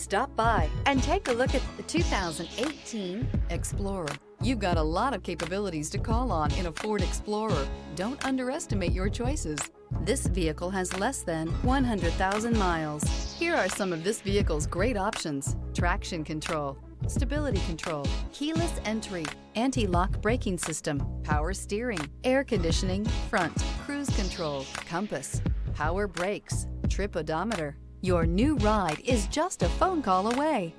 Stop by and take a look at the 2018 Explorer. You've got a lot of capabilities to call on in a Ford Explorer. Don't underestimate your choices. This vehicle has less than 100,000 miles. Here are some of this vehicle's great options: traction control, stability control, keyless entry, anti-lock braking system, power steering, air conditioning, front, cruise control, compass, power brakes, trip odometer. Your new ride is just a phone call away.